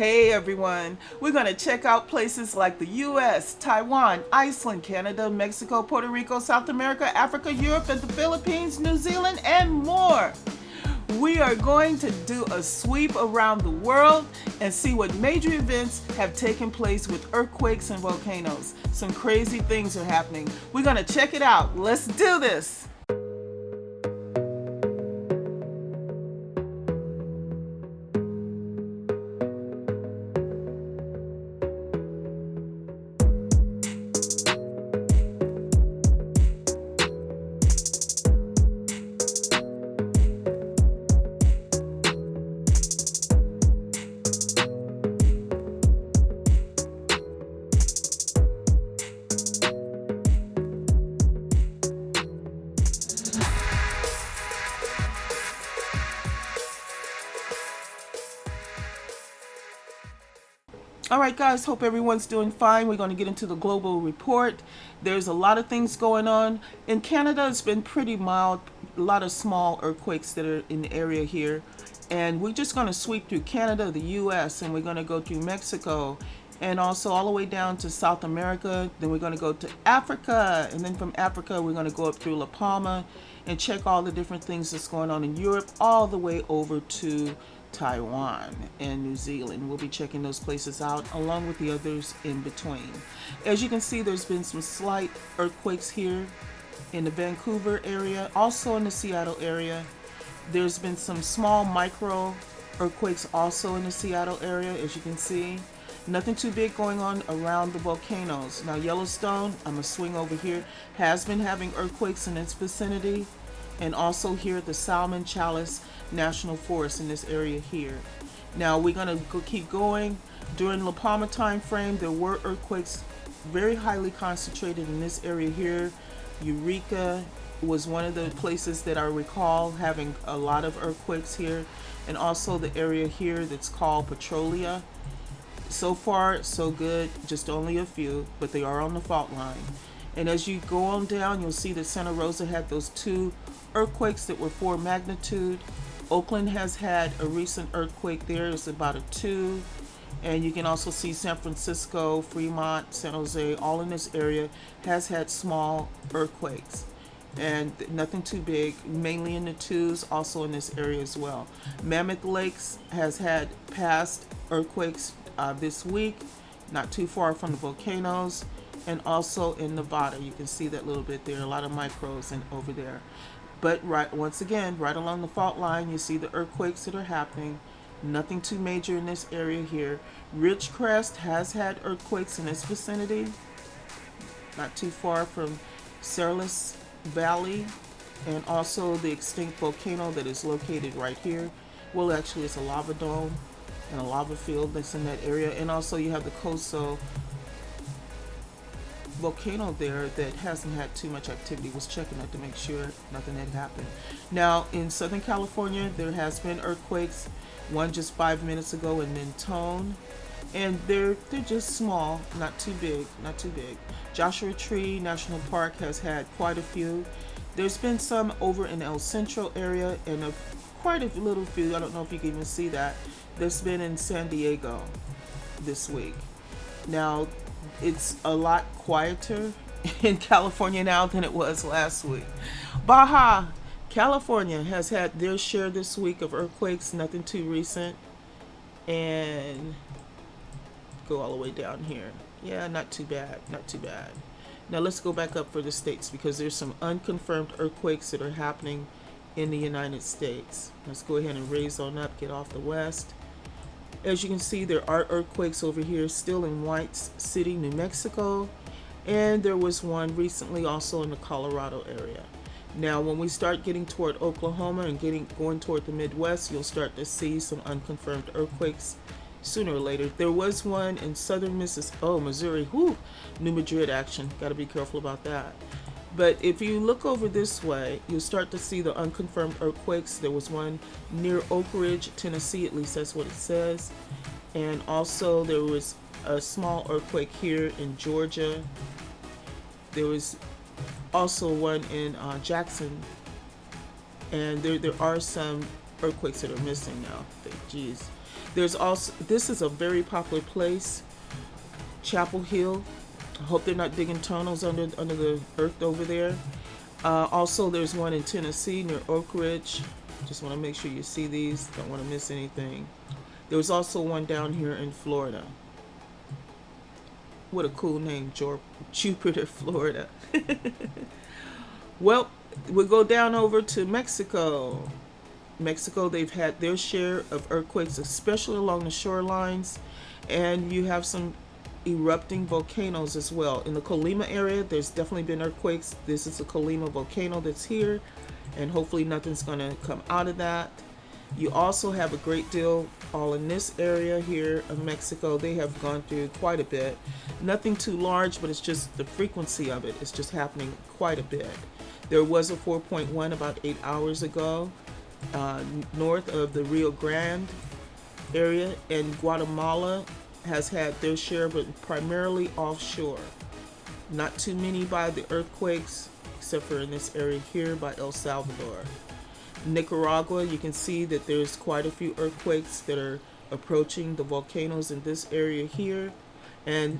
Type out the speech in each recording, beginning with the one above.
Hey everyone, we're going to check out places like the US, Taiwan, Iceland, Canada, Mexico, Puerto Rico, South America, Africa, Europe, and the Philippines, New Zealand, and more. We are going to do a sweep around the world and see what major events have taken place with earthquakes and volcanoes. Some crazy things are happening. We're going to check it out. Let's do this. All right, guys, hope everyone's doing fine. We're going to get into the global report. There's a lot of things going on. In Canada, it's been pretty mild, a lot of small earthquakes that are in the area here. And we're just going to sweep through Canada, the US, and we're going to go through Mexico, and also all the way down to South America. Then we're going to go to Africa, and then from Africa, we're going to go up through La Palma and check all the different things that's going on in Europe, all the way over to Taiwan and New Zealand. We'll be checking those places out along with the others in between. As you can see, there's been some slight earthquakes here in the Vancouver area, also in the Seattle area. There's been some small micro earthquakes also in the Seattle area, as you can see. Nothing too big going on around the volcanoes. Now Yellowstone, I'm gonna swing over here, has been having earthquakes in its vicinity, and also here at the Salmon Chalice National Forest in this area here. Now we're gonna keep going. During La Palma time frame, there were earthquakes very highly concentrated in this area here. Eureka was one of the places that I recall having a lot of earthquakes here, and also the area here that's called Petrolia. So far, so good, just only a few, but they are on the fault line. And as you go on down, you'll see that Santa Rosa had those two earthquakes that were 4 magnitude. Oakland has had a recent earthquake there. It's about a 2. And you can also see San Francisco, Fremont, San Jose, all in this area has had small earthquakes. And nothing too big, mainly in the 2s, also in this area as well. Mammoth Lakes has had past earthquakes this week, not too far from the volcanoes, and also in Nevada. You can see that little bit there, a lot of micros over there. But once again, right along the fault line, you see the earthquakes that are happening. Nothing too major in this area here. Ridgecrest has had earthquakes in its vicinity, not too far from Sarlis Valley, and also the extinct volcano that is located right here. Well, actually, it's a lava dome and a lava field that's in that area. And also you have the Coso volcano there that hasn't had too much activity. Was checking it to make sure nothing had happened. Now in Southern California, there has been earthquakes, one just 5 minutes ago in Mentone, and they're just small, not too big. Joshua Tree National Park has had quite a few. There's been some over in El Centro area, and quite a little few, I don't know if you can even see that, that's been in San Diego this week. Now it's a lot quieter in California now than it was last week. Baja California has had their share this week of earthquakes, nothing too recent. And go all the way down here. Yeah, not too bad. Now let's go back up for the states, because there's some unconfirmed earthquakes that are happening in the United States. Let's go ahead and raise on up, get off the west. As you can see, there are earthquakes over here still in White City, New Mexico, and there was one recently also in the Colorado area. Now when we start getting toward Oklahoma and going toward the Midwest, you'll start to see some unconfirmed earthquakes sooner or later. There was one in southern Missouri, New Madrid action, got to be careful about that. But if you look over this way, you'll start to see the unconfirmed earthquakes. There was one near Oak Ridge, Tennessee, at least that's what it says. And also there was a small earthquake here in Georgia. There was also one in Jackson. And there are some earthquakes that are missing now. Geez. There's also, this is a very popular place, Chapel Hill. I hope they're not digging tunnels under the earth over there. Also, there's one in Tennessee near Oak Ridge. Just want to make sure you see these. Don't want to miss anything. There was also one down here in Florida. What a cool name, Jupiter, Florida. Well, we go down over to Mexico. Mexico, they've had their share of earthquakes, especially along the shorelines, and you have some erupting volcanoes as well. In the Colima area, there's definitely been earthquakes. This is a Colima volcano that's here, and hopefully nothing's going to come out of that. You also have a great deal all in this area here of Mexico. They have gone through quite a bit. Nothing too large, but it's just the frequency of it. It's just happening quite a bit. There was a 4.1 about 8 hours ago north of the Rio Grande area, and Guatemala has had their share, but primarily offshore. Not too many by the earthquakes, except for in this area here by El Salvador. Nicaragua, you can see that there's quite a few earthquakes that are approaching the volcanoes in this area here, and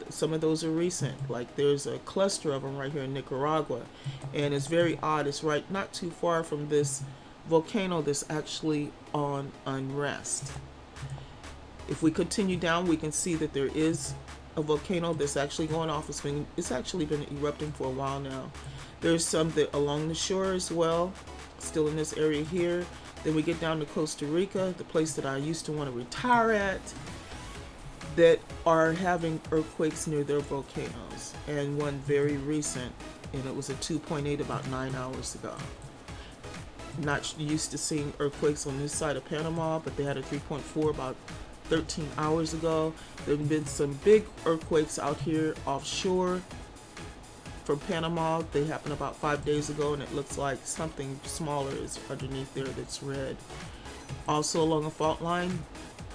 some of those are recent. Like there's a cluster of them right here in Nicaragua, and it's very odd. It's right not too far from this volcano that's actually on unrest. If we continue down, we can see that there is a volcano that's actually going off. It's actually been erupting for a while now. There's some that along the shore as well, still in this area here. Then we get down to Costa Rica, the place that I used to want to retire at, that are having earthquakes near their volcanoes, and one very recent, and it was a 2.8 about 9 hours ago. Not used to seeing earthquakes on this side of Panama, but they had a 3.4 about 13 hours ago. There have been some big earthquakes out here offshore from Panama. They happened about 5 days ago, and it looks like something smaller is underneath there that's red. Also along a fault line,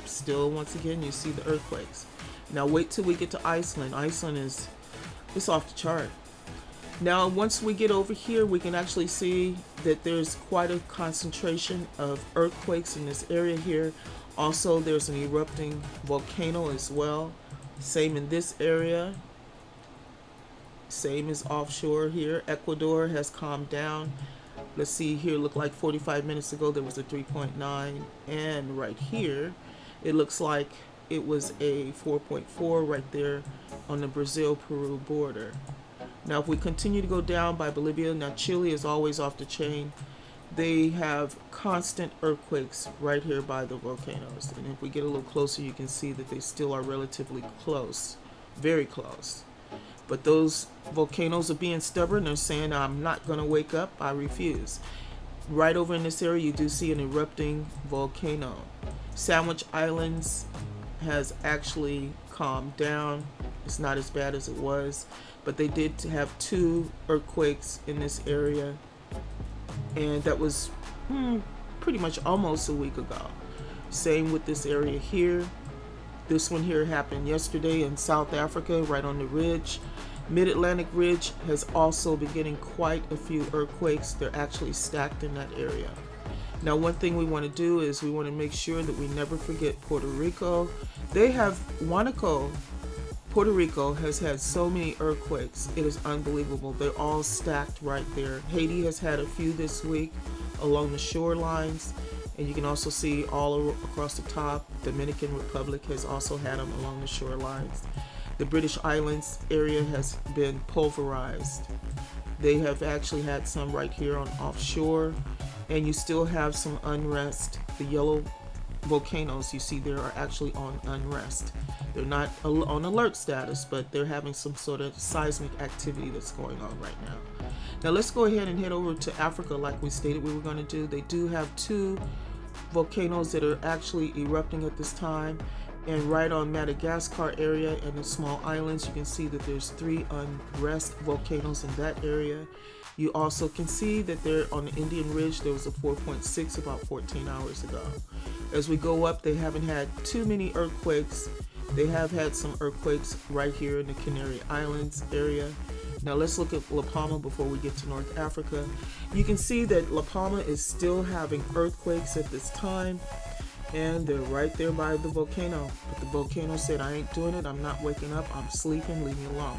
still once again you see the earthquakes. Now wait till we get to Iceland. Iceland it's off the chart. Now once we get over here, we can actually see that there's quite a concentration of earthquakes in this area here. Also there's an erupting volcano as well. Same in this area. Same as offshore here. Ecuador has calmed down. Let's see here, look like 45 minutes ago there was a 3.9, and right here it looks like it was a 4.4 right there on the Brazil-Peru border. Now if we continue to go down by Bolivia, now Chile is always off the chain. They have constant earthquakes right here by the volcanoes, and if we get a little closer you can see that they still are relatively close, very close. But those volcanoes are being stubborn. They're saying, I'm not going to wake up. I refuse. Right over in this area, you do see an erupting volcano. Sandwich Islands has actually calmed down. It's not as bad as it was. But they did have 2 earthquakes in this area. And that was pretty much almost a week ago. Same with this area here. This one here happened yesterday in South Africa, right on the ridge. Mid-Atlantic Ridge has also been getting quite a few earthquakes. They're actually stacked in that area. Now, one thing we want to do is we want to make sure that we never forget Puerto Rico. They have Huánuco. Puerto Rico has had so many earthquakes. It is unbelievable. They're all stacked right there. Haiti has had a few this week along the shorelines. And you can also see all across the top. Dominican Republic has also had them along the shorelines. The British Islands area has been pulverized. They have actually had some right here on offshore, and you still have some unrest. The yellow volcanoes you see there are actually on unrest. They're not on alert status, but they're having some sort of seismic activity that's going on right now. Now let's go ahead and head over to Africa like we stated we were going to do. They do have 2 volcanoes that are actually erupting at this time. And right on Madagascar area and the small islands, you can see that there's 3 unrest volcanoes in that area. You also can see that they're on the Indian Ridge. There was a 4.6 about 14 hours ago. As we go up, they haven't had too many earthquakes. They have had some earthquakes right here in the Canary Islands area. Now let's look at La Palma before we get to North Africa. You can see that La Palma is still having earthquakes at this time. And they're right there by the volcano. But the volcano said, I ain't doing it. I'm not waking up. I'm sleeping. Leave me alone.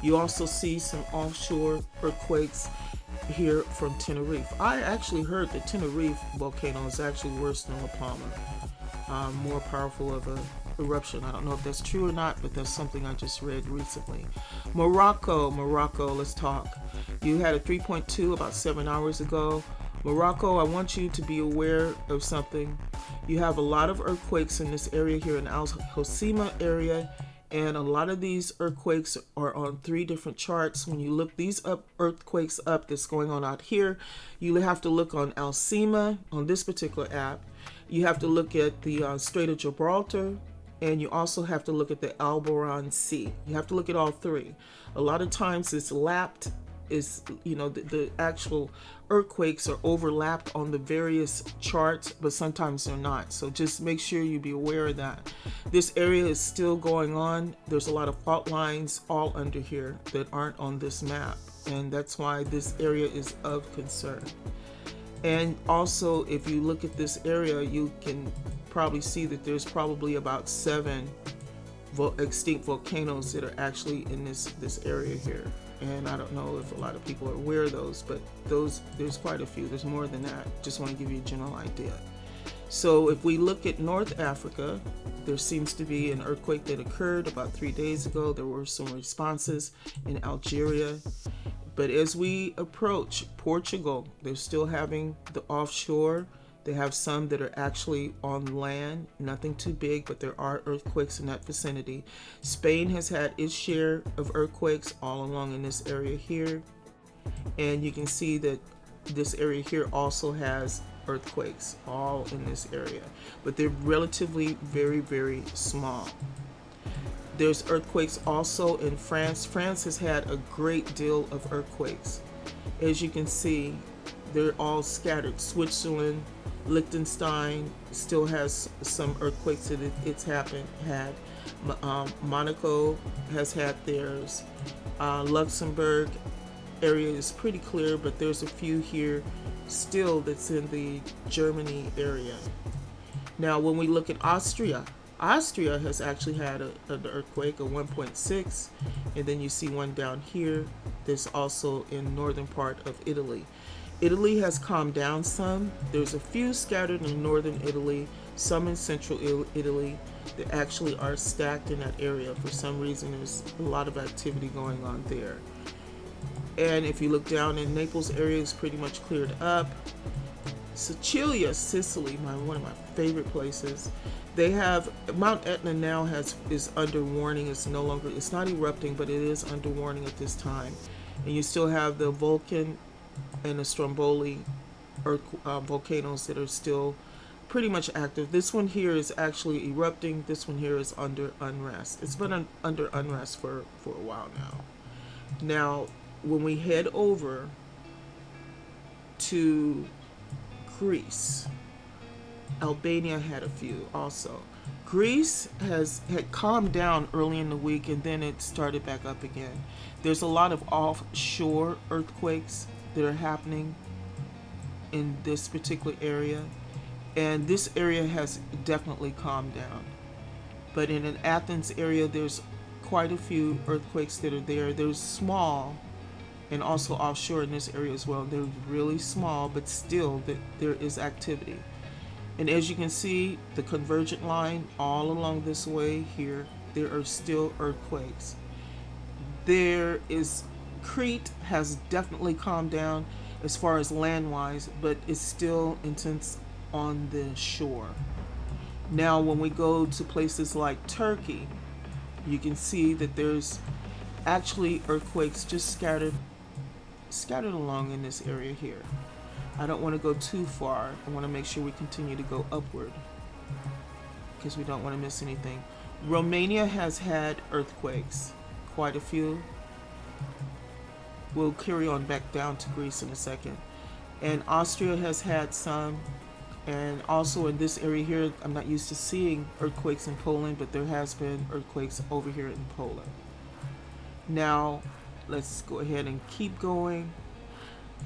You also see some offshore earthquakes here from Tenerife. I actually heard the Tenerife volcano is actually worse than La Palma, more powerful of a eruption. I don't know if that's true or not, but that's something I just read recently. Morocco, let's talk. You had a 3.2 about 7 hours ago. Morocco, I want you to be aware of something. You have a lot of earthquakes in this area here in Al Hoceima area, and a lot of these earthquakes are on 3 different charts. When you look these earthquakes up that's going on out here, you have to look on Alcima on this particular app. You have to look at the Strait of Gibraltar, and you also have to look at the Alboran Sea. You have to look at all 3. A lot of times it's lapped, the actual earthquakes are overlapped on the various charts, but sometimes they're not. So just make sure you be aware of that. This area is still going on. There's a lot of fault lines all under here that aren't on this map, and that's why this area is of concern. And also, if you look at this area, you can probably see that there's probably about 7 extinct volcanoes that are actually in this area here. And I don't know if a lot of people are aware of those, but there's quite a few. There's more than that. Just want to give you a general idea. So if we look at North Africa, there seems to be an earthquake that occurred about 3 days ago. There were some responses in Algeria. But as we approach Portugal, they're still having the offshore. They have some that are actually on land, nothing too big, but there are earthquakes in that vicinity. Spain has had its share of earthquakes all along in this area here. And you can see that this area here also has earthquakes all in this area, but they're relatively very, very small. There's earthquakes also in France. France has had a great deal of earthquakes. As you can see, they're all scattered. Switzerland, Liechtenstein still has some earthquakes that it's had. Monaco has had theirs. Luxembourg area is pretty clear, but there's a few here still that's in the Germany area. Now, when we look at Austria has actually had an earthquake, a 1.6, and then you see one down here that's also in northern part of Italy. Italy has calmed down some. There's a few scattered in northern Italy, some in central Italy that actually are stacked in that area. For some reason, there's a lot of activity going on there. And if you look down in Naples area, it's pretty much cleared up. Sicilia, Sicily, one of my favorite places. They have Mount Etna now is under warning. It's not erupting, but it is under warning at this time. And you still have the Vulcan and the Stromboli volcanoes that are still pretty much active. This one here is actually erupting. This one here is under unrest. It's been under unrest for a while now. Now, when we head over to Greece, Albania had a few also. Greece had calmed down early in the week, and then it started back up again. There's a lot of offshore earthquakes that are happening in this particular area, and this area has definitely calmed down. But in an Athens area, there's quite a few earthquakes that are there. They're small, and also offshore in this area as well. They're really small, but still there is activity. And as you can see, the convergent line all along this way here, there are still earthquakes. Crete has definitely calmed down as far as land-wise, but it's still intense on the shore. Now, when we go to places like Turkey, you can see that there's actually earthquakes just scattered along in this area here. I don't want to go too far. I want to make sure we continue to go upward because we don't want to miss anything. Romania has had earthquakes, quite a few. We'll carry on back down to Greece in a second. And Austria has had some. And also in this area here, I'm not used to seeing earthquakes in Poland, but there has been earthquakes over here in Poland. Now, let's go ahead and keep going.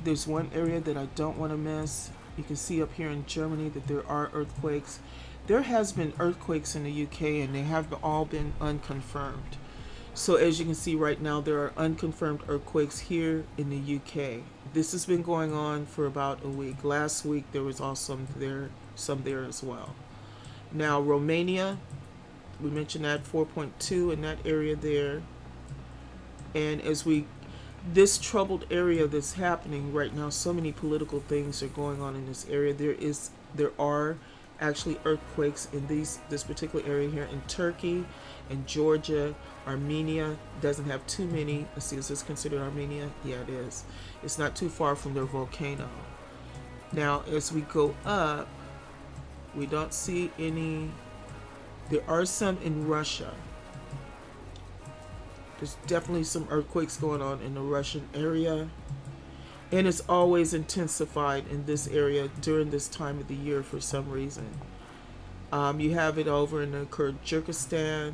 There's one area that I don't want to miss. You can see up here in Germany that there are earthquakes. there has been earthquakes in the UK, and they have all been unconfirmed. So as you can see right now, there are unconfirmed earthquakes here in the UK. This has been going on for about a week. Last week there was also some there as well. Now Romania, we mentioned that 4.2 in that area there. And this troubled area that's happening right now, so many political things are going on in this area. There are actually earthquakes in this particular area here in Turkey and Georgia. Armenia doesn't have too many. Let's see, is this considered Armenia? Yeah, it is. It's not too far from their volcano. Now, as we go up, we don't see any. There are some in Russia. There's definitely some earthquakes going on in the Russian area. And it's always intensified in this area during this time of the year for some reason. You have it over in the Kyrgyzstan.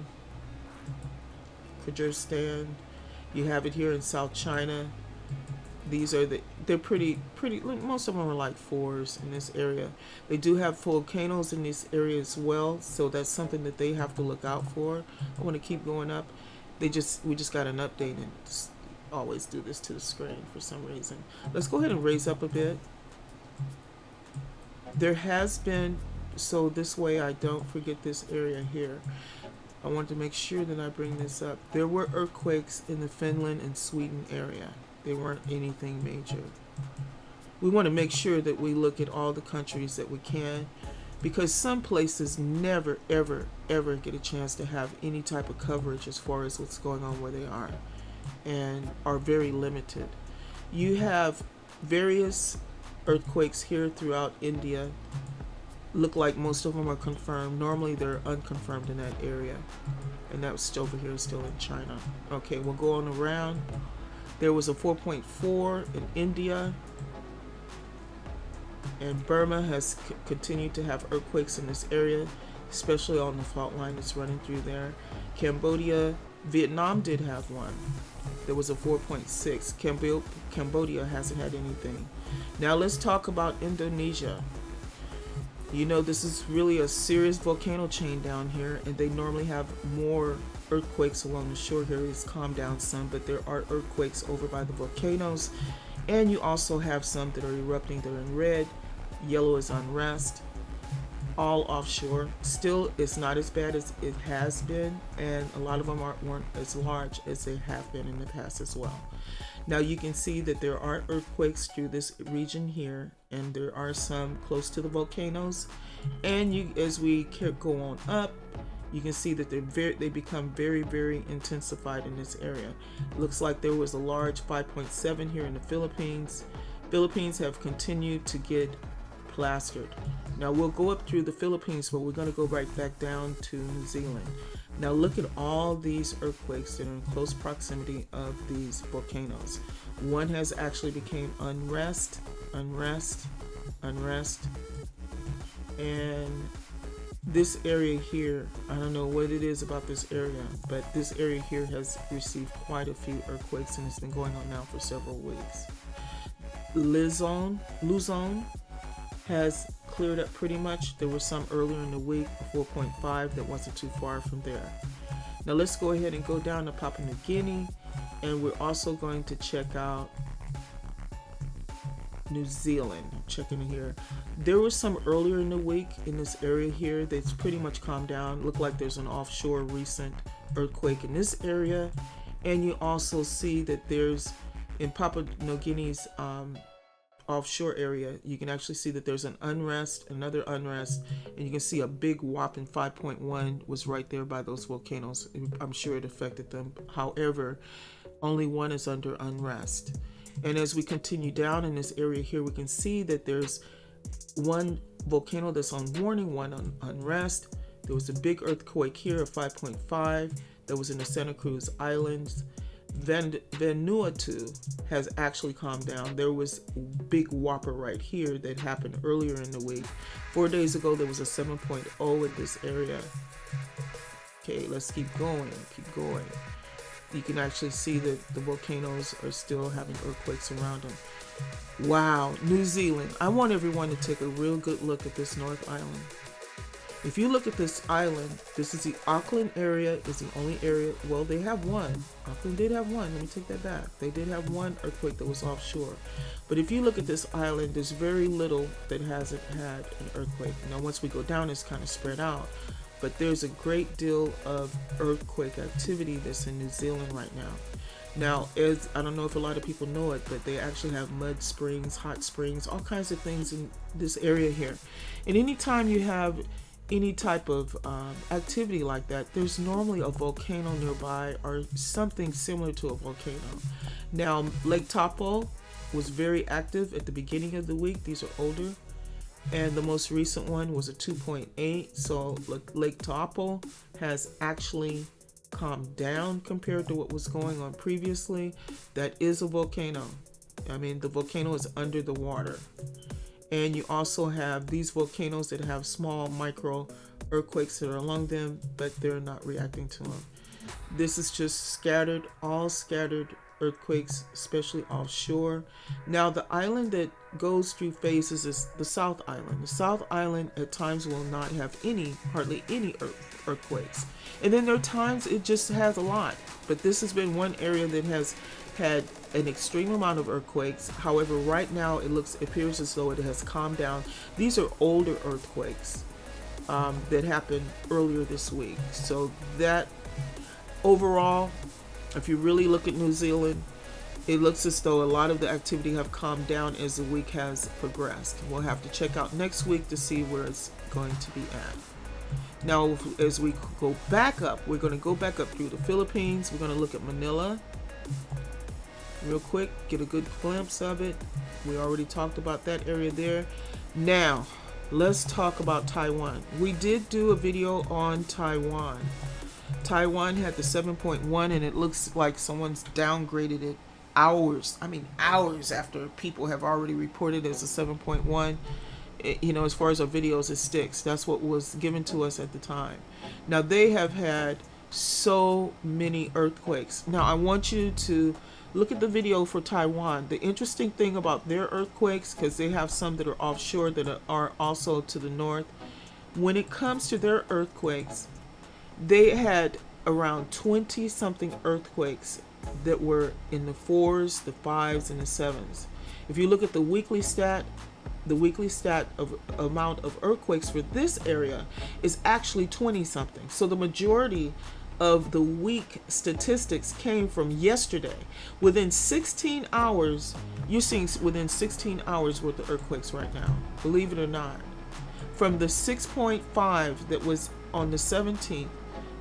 You have it here in South China. They're pretty, most of them are like 4s in this area. They do have volcanoes in this area as well, so that's something that they have to look out for. I want to keep going up. We just got an update, and always do this to the screen for some reason. Let's go ahead and raise up a bit. There has been, so this way I don't forget this area here. I want to make sure that I bring this up. There were earthquakes in the Finland and Sweden area. They weren't anything major. We want to make sure that we look at all the countries that we can, because some places never, ever, ever get a chance to have any type of coverage as far as what's going on where they are, and are very limited. You have various earthquakes here throughout India. Look like most of them are confirmed. Normally they're unconfirmed in that area, and that was over here still in China. Okay, we'll go on around. There was a 4.4 in India, and Burma has continued to have earthquakes in this area, especially on the fault line that's running through there. Cambodia, Vietnam did have one. There was a 4.6. Cambodia hasn't had anything. Now let's talk about Indonesia. You know, this is really a serious volcano chain down here, and they normally have more earthquakes along the shore here. It's calmed down some, but there are earthquakes over by the volcanoes, and you also have some that are erupting. They're in red. Yellow is unrest. All offshore. Still, it's not as bad as it has been, and a lot of them weren't as large as they have been in the past as well. Now you can see that there are earthquakes through this region here, and there are some close to the volcanoes. And as we go on up, you can see that they become very, very intensified in this area. Looks like there was a large 5.7 here in the Philippines. Philippines have continued to get plastered. Now we'll go up through the Philippines, but we're going to go right back down to New Zealand. Now look at all these earthquakes that are in close proximity of these volcanoes. One has actually became unrest, and this area here, I don't know what it is about this area, but this area here has received quite a few earthquakes, and it's been going on now for several weeks. Luzon has cleared up pretty much. There were some earlier in the week, 4.5, that wasn't too far from there. Now let's go ahead and go down to Papua New Guinea, and we're also going to check out New Zealand. Checking here. There was some earlier in the week in this area here that's pretty much calmed down. Look like there's an offshore recent earthquake in this area, and you also see that there's in Papua New Guinea's offshore area, you can actually see that there's another unrest, and you can see a big whopping 5.1 was right there by those volcanoes. I'm sure it affected them. However, only one is under unrest. And as we continue down in this area here, we can see that there's one volcano that's on warning, one on unrest. There was a big earthquake here of 5.5 that was in the Santa Cruz Islands. Vanuatu has actually calmed down. There was a big whopper right here that happened earlier in the week. 4 days ago, there was a 7.0 in this area. Okay, let's keep going. You can actually see that the volcanoes are still having earthquakes around them. Wow, New Zealand. I want everyone to take a real good look at this North Island. If you look at this island, this is the Auckland area, is the only area, well, they have one. Auckland did have one. Let me take that back. They did have one earthquake that was offshore. But if you look at this island, there's very little that hasn't had an earthquake. Now, once we go down, it's kind of spread out. But there's a great deal of earthquake activity that's in New Zealand right now. Now, I don't know if a lot of people know it, but they actually have mud springs, hot springs, all kinds of things in this area here. And anytime you have any type of activity like that, there's normally a volcano nearby or something similar to a volcano. Now, Lake Taupo was very active at the beginning of the week. These are older. And the most recent one was a 2.8. So Lake Taupo has actually calmed down compared to what was going on previously. That is a volcano. I mean, the volcano is under the water. And you also have these volcanoes that have small micro earthquakes that are along them, but they're not reacting to them. This is just all scattered earthquakes, especially offshore. Now, the island that goes through phases is the South Island. The South Island at times will not have hardly any earthquakes. And then there are times it just has a lot. But this has been one area that has had an extreme amount of earthquakes. However, right now it appears as though it has calmed down. These are older earthquakes that happened earlier this week. So that overall, if you really look at New Zealand, it looks as though a lot of the activity have calmed down as the week has progressed. We'll have to check out next week to see where it's going to be at. Now, as we go back up, we're going to go back up through the Philippines. We're going to look at Manila real quick, get a good glimpse of it. We already talked about that area there. Now, let's talk about Taiwan. We did do a video on Taiwan. Taiwan had the 7.1, and it looks like someone's downgraded it hours after people have already reported as a 7.1. As far as our videos, it sticks. That's what was given to us at the time. Now, they have had so many earthquakes. Now, I want you to look at the video for Taiwan. The interesting thing about their earthquakes, because they have some that are offshore that are also to the north, when it comes to their earthquakes, they had around 20 something earthquakes that were in the 4s, the 5s, and the 7s. If you look at the weekly stat of amount of earthquakes for this area is actually 20 something. So the majority of the week statistics came from yesterday. Within 16 hours, you're seeing within 16 hours worth of earthquakes right now, believe it or not. From the 6.5 that was on the 17th,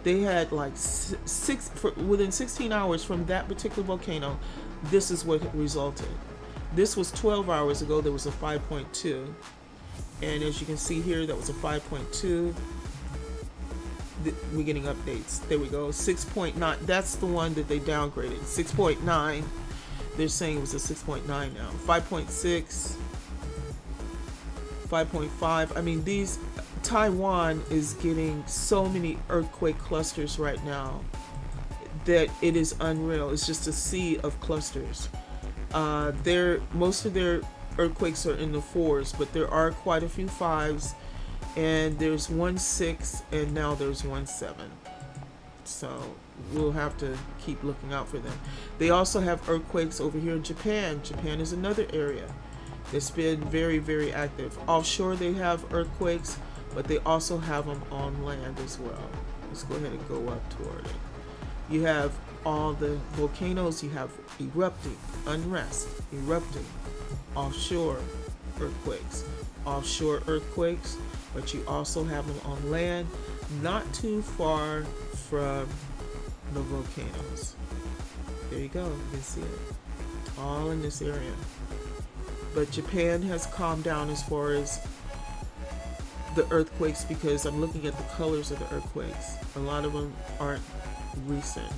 they had like within 16 hours from that particular volcano. This is what resulted. This was 12 hours ago. There was a 5.2, and as you can see here, that was a 5.2. We're getting updates. There we go. 6.9. That's the one that they downgraded. 6.9. They're saying it was a 6.9 now. 5.6. 5.5. I mean, Taiwan is getting so many earthquake clusters right now that it is unreal. It's just a sea of clusters. Most of their earthquakes are in the 4s, but there are quite a few 5s. And there's 1.6, and now there's 1.7. So we'll have to keep looking out for them. They also have earthquakes over here in Japan. Japan is another area that's been very, very active. Offshore they have earthquakes, but they also have them on land as well. Let's go ahead and go up toward it. You have all the volcanoes. You have erupting, unrest, erupting, offshore earthquakes, but you also have them on land, not too far from the volcanoes. There you go, you can see it, all in this area. But Japan has calmed down as far as the earthquakes, because I'm looking at the colors of the earthquakes. A lot of them aren't recent.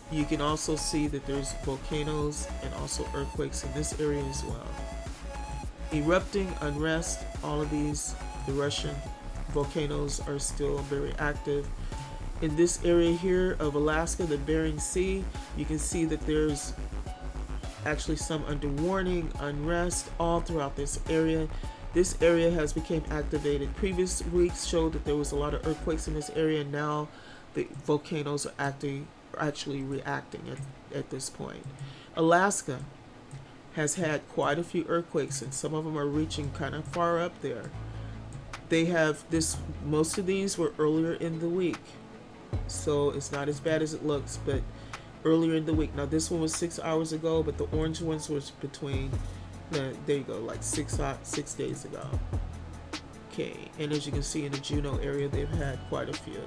You can also see that there's volcanoes and also earthquakes in this area as well. Erupting, unrest, all of these, the Russian volcanoes are still very active. In this area here of Alaska, the Bering Sea, you can see that there's actually some under warning, unrest all throughout this area. This area has become activated. Previous weeks showed that there was a lot of earthquakes in this area, and now the volcanoes are actually reacting at this point. Alaska has had quite a few earthquakes, and some of them are reaching kind of far up there. They have this, most of these were earlier in the week, so it's not as bad as it looks, but earlier in the week. Now this one was 6 hours ago, but the orange ones was between, there you go, like 6 days ago. Okay, and as you can see in the Juneau area, they've had quite a few.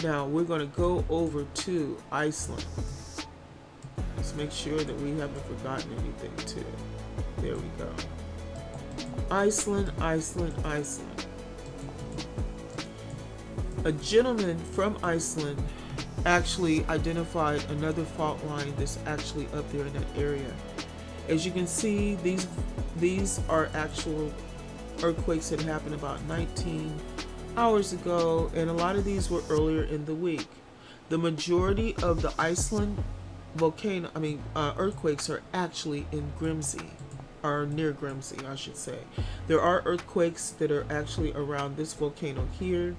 Now we're going to go over to Iceland. Let's make sure that we haven't forgotten anything too. There we go. Iceland, Iceland, Iceland. A gentleman from Iceland actually identified another fault line that's actually up there in that area. As you can see, these are actual earthquakes that happened about 19 hours ago, and a lot of these were earlier in the week. The majority of the Iceland earthquakes are actually in Grimsey, or near Grimsey, I should say. There are earthquakes that are actually around this volcano here.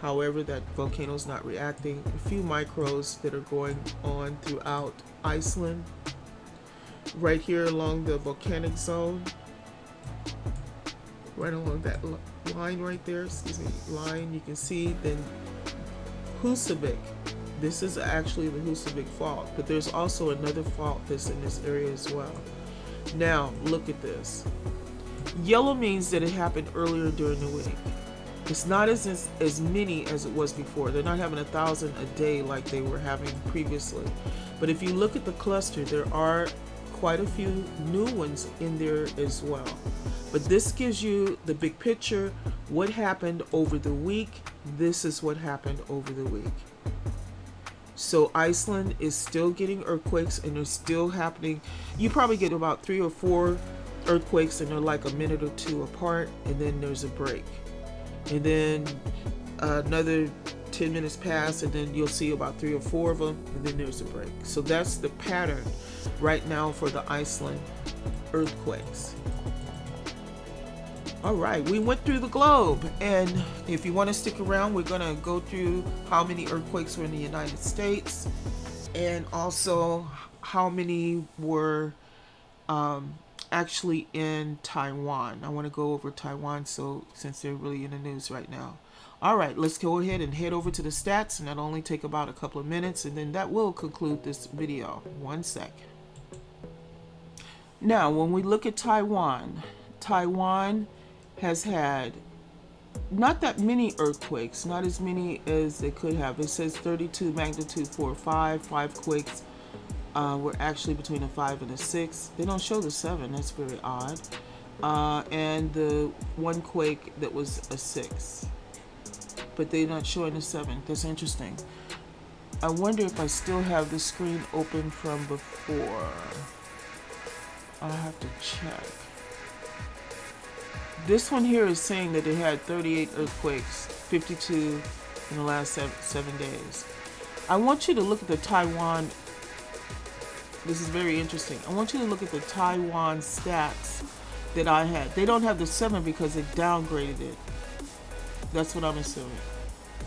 However, that volcano is not reacting. A few micros that are going on throughout Iceland. Right here along the volcanic zone. Right along that line right there, line, you can see then Husavik. This is actually the Husavik fault, but there's also another fault that's in this area as well. Now, look at this. Yellow means that it happened earlier during the week. It's not as many as it was before. They're not having 1,000 a day like they were having previously. But if you look at the cluster, there are quite a few new ones in there as well. But this gives you the big picture, what happened over the week. This is what happened over the week. So Iceland is still getting earthquakes, and they're still happening. You probably get about 3 or 4 earthquakes, and they're like a minute or two apart, and then there's a break. And then another 10 minutes pass, and then you'll see about 3 or 4 of them, and then there's a break. So that's the pattern right now for the Iceland earthquakes. All right, we went through the globe, and if you want to stick around, we're going to go through how many earthquakes were in the United States, and also how many were actually in Taiwan. I want to go over Taiwan, since they're really in the news right now. All right, let's go ahead and head over to the stats, and that'll only take about a couple of minutes, and then that will conclude this video. 1 sec. Now, when we look at Taiwan has had not that many earthquakes, not as many as they could have. It says 32 magnitude 4 or 5. 5 quakes were actually between a 5 and a 6. They don't show the 7. That's very odd. And the 1 quake that was a 6. But they're not showing the 7. That's interesting. I wonder if I still have the screen open from before. I'll have to check. This one here is saying that they had 38 earthquakes, 52 in the last 7 days. I want you to look at the Taiwan. This is very interesting. I want you to look at the Taiwan stats that I had. They don't have the 7 because they downgraded it. That's what I'm assuming.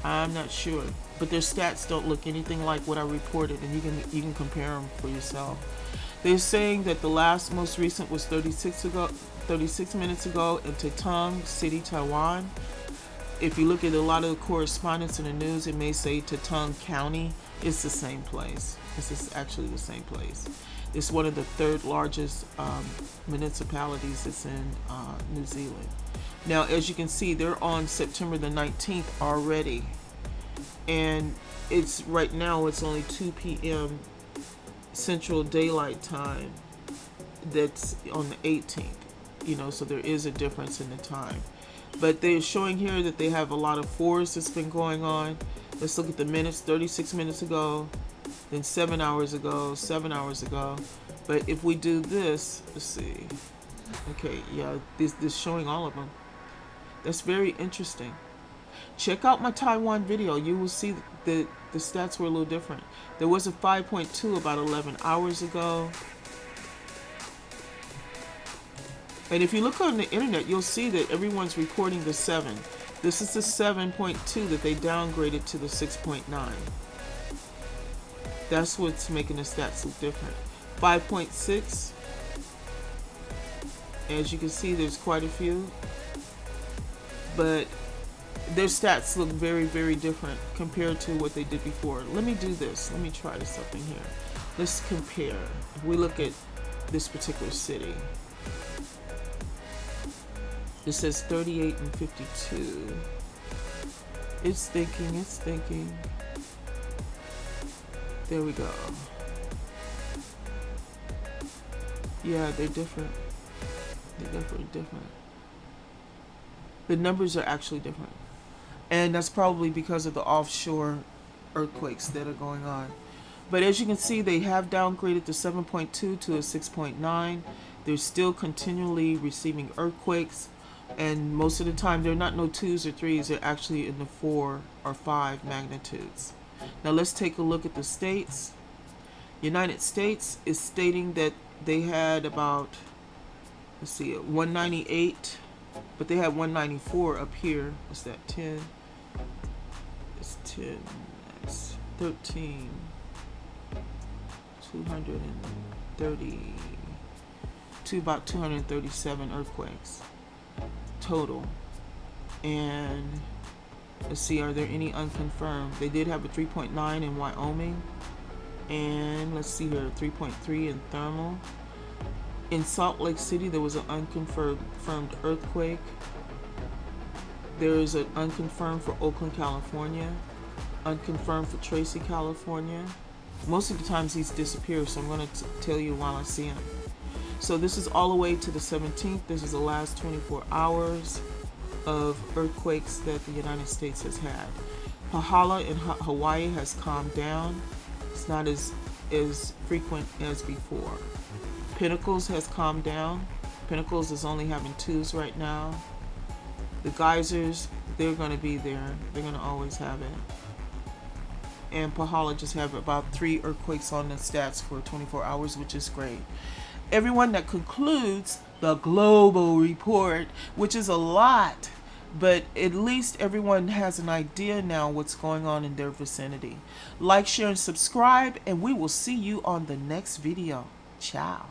I'm not sure, but their stats don't look anything like what I reported, and you can compare them for yourself. They're saying that the most recent was 36 minutes ago in Tatung City, Taiwan. If you look at a lot of the correspondence in the news, it may say Tatung County. It's the same place. This is actually the same place. It's one of the 3rd largest municipalities that's in New Zealand. Now, as you can see, they're on September the 19th already. And right now it's only 2 p.m. Central Daylight Time. That's on the 18th. So there is a difference in the time. But they're showing here that they have a lot of force that's been going on. Let's look at the minutes. 36 minutes ago, then 7 hours ago, 7 hours ago. But if we do this, let's see. Okay, yeah, this showing all of them. That's very interesting. Check out my Taiwan video. You will see that the stats were a little different. There was a 5.2 about 11 hours ago. And if you look on the internet, you'll see that everyone's recording the 7. This is the 7.2 that they downgraded to the 6.9. That's what's making the stats look different. 5.6, as you can see, there's quite a few, but their stats look very, very different compared to what they did before. Let me do this. Let me try something here. Let's compare. If we look at this particular city, it says 38 and 52. It's thinking. There we go. Yeah, they're different. They're definitely different. The numbers are actually different. And that's probably because of the offshore earthquakes that are going on. But as you can see, they have downgraded the 7.2 to a 6.9. They're still continually receiving earthquakes. And most of the time, they're not no 2s or 3s. They're actually in the 4 or 5 magnitudes. Now let's take a look at the states. United States is stating that they had about, let's see, 198, but they had 194 up here. What's that, 10? It's 10, that's 13, 230, about 237 earthquakes total. And let's see, are there any unconfirmed? They did have a 3.9 in Wyoming. And let's see here, 3.3 in Thermal. In Salt Lake City, there was an unconfirmed earthquake. There is an unconfirmed for Oakland, California. Unconfirmed for Tracy, California. Most of the times these disappear, so I'm going to tell you while I see them. So this is all the way to the 17th. This is the last 24 hours of earthquakes that the United States has had. Pahala in Hawaii has calmed down. It's not as frequent as before. Pinnacles has calmed down. Pinnacles is only having 2s right now. The geysers, they're going to be there. They're going to always have it. And Pahala just have about 3 earthquakes on the stats for 24 hours, which is great. Everyone, that concludes the global report, which is a lot, but at least everyone has an idea now what's going on in their vicinity. Like, share, and subscribe, and we will see you on the next video. Ciao.